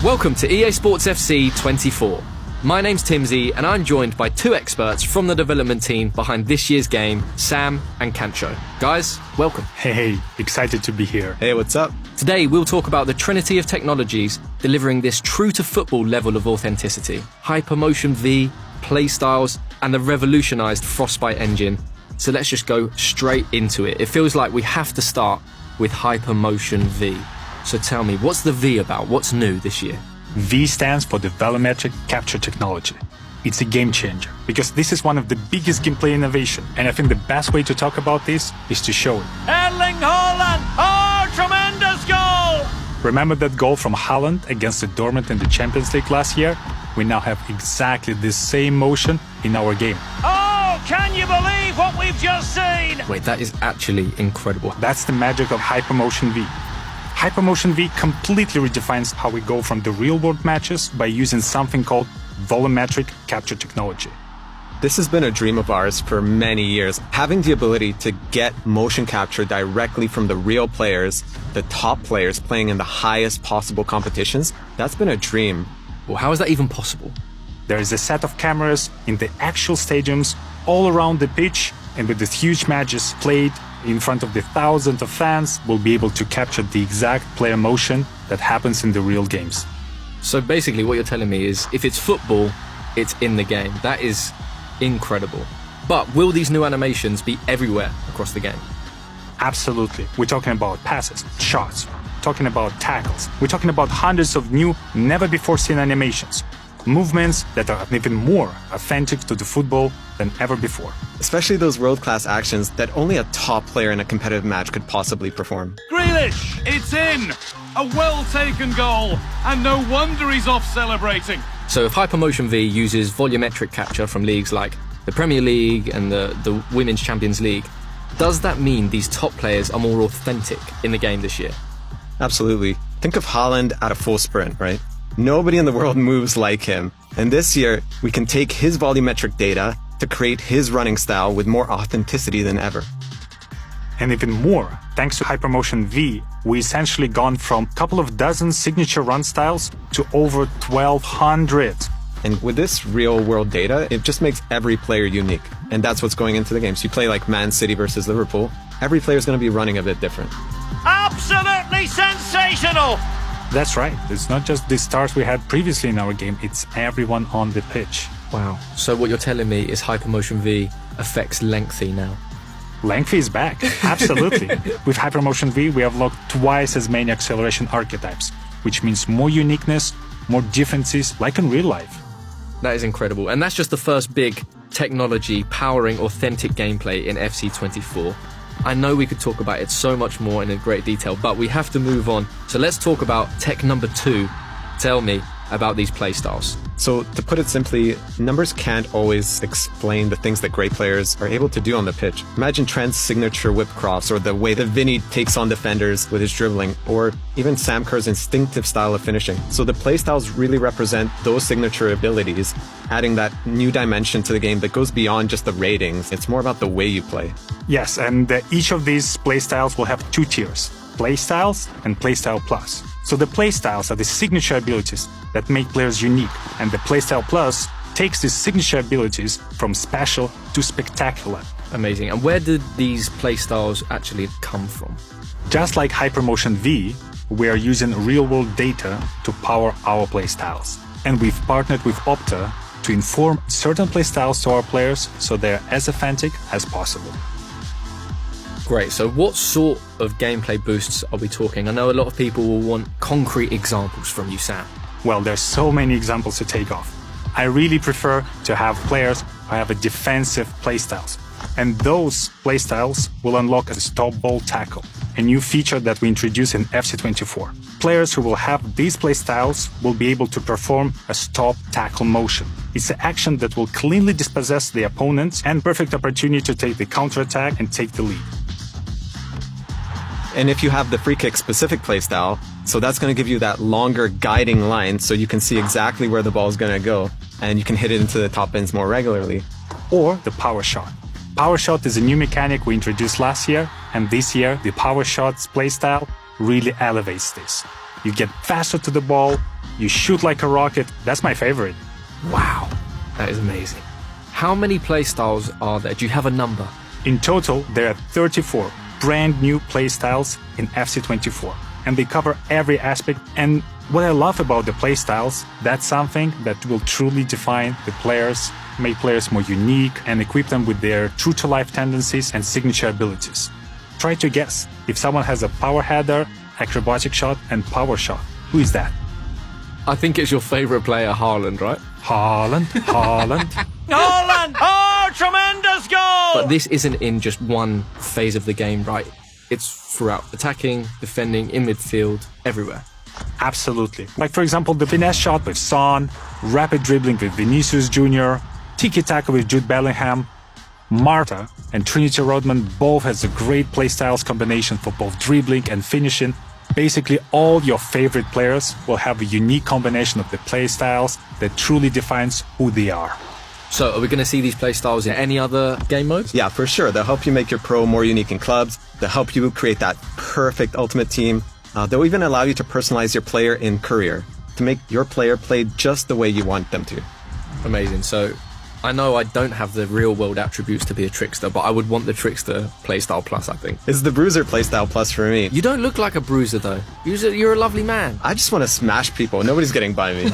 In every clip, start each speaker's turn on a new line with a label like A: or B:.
A: Welcome to EA Sports FC 24. My name's Timsy and I'm joined by two experts from the development team behind this year's game, Sam and Kancho. Guys, welcome.
B: Hey, excited to be here.
C: Hey, what's up?
A: Today we'll talk about the trinity of technologies delivering this true-to-football level of authenticity. Hypermotion V, playstyles, and the revolutionized Frostbite engine. So let's just go straight into it. It feels like we have to start with Hypermotion V. So tell me, what's the V about? What's new this year?
B: V stands for the volumetric capture technology. It's a game changer because this is one of the biggest gameplay innovation, and I think the best way to talk about this is to show it.
D: Erling Haaland! Oh, tremendous goal!
B: Remember that goal from Haaland against the Dortmund in the Champions League last year? We now have exactly the same motion in our game.
D: Oh, can you believe what we've just seen?
A: Wait, that is actually incredible.
B: That's the magic of Hypermotion V. Hypermotion V completely redefines how we go from the real-world matches by using something called volumetric capture technology.
C: This has been a dream of ours for many years. Having the ability to get motion capture directly from the real players, the top players playing in the highest possible competitions, that's been a dream.
A: Well, how is that even possible?
B: There is a set of cameras in the actual stadiums all around the pitch, and with these huge matches played in front of the thousands of fans, we'll be able to capture the exact player motion that happens in the real games.
A: So basically what you're telling me is if it's football, it's in the game. That is incredible. But will these new animations be everywhere across the game?
B: Absolutely. We're talking about passes, shots, talking about tackles. We're talking about hundreds of new, never-before-seen animations. Movements that are even more authentic to the football than ever before.
C: Especially those world-class actions that only a top player in a competitive match could possibly perform.
D: Grealish, it's in! A well-taken goal, and no wonder he's off celebrating.
A: So if Hypermotion V uses volumetric capture from leagues like the Premier League and the Women's Champions League, does that mean these top players are more authentic in the game this year?
C: Absolutely. Think of Haaland at a full sprint, right? Nobody in the world moves like him. And this year, we can take his volumetric data to create his running style with more authenticity than ever.
B: And even more, thanks to Hypermotion V, we essentially gone from a couple of dozen signature run styles to over 1,200.
C: And with this real-world data, it just makes every player unique. And that's what's going into the game. So you play like Man City versus Liverpool, every player is going to be running a bit different.
D: Absolutely sensational!
B: That's right. It's not just the stars we had previously in our game, it's everyone on the pitch.
A: Wow. So what you're telling me is Hypermotion V affects lengthy now.
B: Lengthy is back, absolutely. With Hypermotion V, we have locked twice as many acceleration archetypes, which means more uniqueness, more differences, like in real life.
A: That is incredible. And that's just the first big technology powering authentic gameplay in FC24. I know we could talk about it so much more in great detail, but we have to move on. So let's talk about tech number 2. Tell me about these playstyles.
C: So to put it simply, numbers can't always explain the things that great players are able to do on the pitch. Imagine Trent's signature whip cross, or the way that Vinny takes on defenders with his dribbling, or even Sam Kerr's instinctive style of finishing. So the playstyles really represent those signature abilities, adding that new dimension to the game that goes beyond just the ratings. It's more about the way you play.
B: Yes, and each of these playstyles will have 2 tiers, Playstyles and Playstyle Plus. So the Playstyles are the signature abilities that make players unique, and the Playstyle Plus takes these signature abilities from special to spectacular.
A: Amazing. And where did these playstyles actually come from?
B: Just like Hypermotion V, we are using real-world data to power our playstyles. And we've partnered with Opta to inform certain playstyles to our players so they're as authentic as possible.
A: Great. So what sort of gameplay boosts are we talking? I know a lot of people will want concrete examples from you, Sam.
B: Well, there's so many examples to take off. I really prefer to have players who have a defensive playstyles. And those playstyles will unlock a stop ball tackle, a new feature that we introduced in FC24. Players who will have these playstyles will be able to perform a stop tackle motion. It's an action that will cleanly dispossess the opponents and perfect opportunity to take the counterattack and take the lead.
C: And if you have the free kick specific playstyle, so that's going to give you that longer guiding line so you can see exactly where the ball is going to go and you can hit it into the top ends more regularly.
B: Or the power shot. Power shot is a new mechanic we introduced last year, and this year the power shots playstyle really elevates this. you get faster to the ball, you shoot like a rocket. That's my favorite.
A: Wow, that is amazing. How many playstyles are there? Do you have a number?
B: In total, there are 34 brand new playstyles in FC24, and they cover every aspect. And what I love about the playstyles, that's something that will truly define the players, make players more unique, and equip them with their true-to-life tendencies and signature abilities. Try to guess if someone has a power header, acrobatic shot, and power shot. Who is that?
A: I think it's your favorite player, Haaland, right?
B: Haaland.
D: Haaland! Oh, tremendous goal!
A: But this isn't in just one phase of the game, right? It's throughout attacking, defending, in midfield, everywhere.
B: Absolutely. Like, for example, the finesse shot with Son, rapid dribbling with Vinicius Jr., tiki-taka with Jude Bellingham, Marta and Trinity Rodman both has a great playstyles combination for both dribbling and finishing. Basically, all your favorite players will have a unique combination of the playstyles that truly defines who they are.
A: So, are we going to see these playstyles in any other game modes?
C: Yeah, for sure. They'll help you make your pro more unique in clubs. They'll help you create that perfect ultimate team. They'll even allow you to personalize your player in career to make your player play just the way you want them to.
A: Amazing. So, I know I don't have the real-world attributes to be a trickster, but I would want the trickster playstyle plus, I think.
C: It's the Bruiser playstyle plus for me.
A: You don't look like a bruiser, though. You're a lovely man.
C: I just want to smash people. Nobody's getting by me.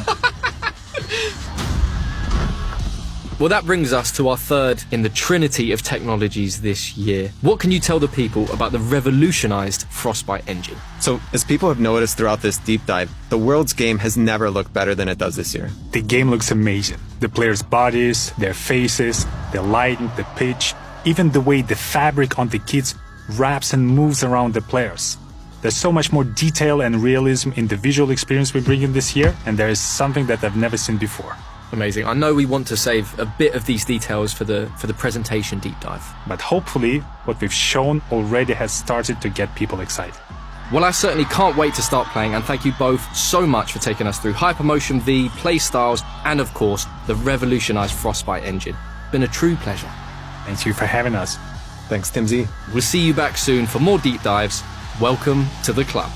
A: Well, that brings us to our third in the trinity of technologies this year. What can you tell the people about the revolutionized Frostbite engine?
C: So, as people have noticed throughout this deep dive, the world's game has never looked better than it does this year.
B: The game looks amazing. The players' bodies, their faces, the lighting, the pitch, even the way the fabric on the kits wraps and moves around the players. There's so much more detail and realism in the visual experience we bring in this year, and there is something that I've never seen before.
A: Amazing. I know we want to save a bit of these details for the presentation deep dive.
B: But hopefully, what we've shown already has started to get people excited.
A: Well, I certainly can't wait to start playing, and thank you both so much for taking us through Hypermotion V, playstyles, and of course, the revolutionized Frostbite engine. Been a true pleasure.
B: Thank you for having us.
C: Thanks, Timsy.
A: We'll see you back soon for more deep dives. Welcome to the club.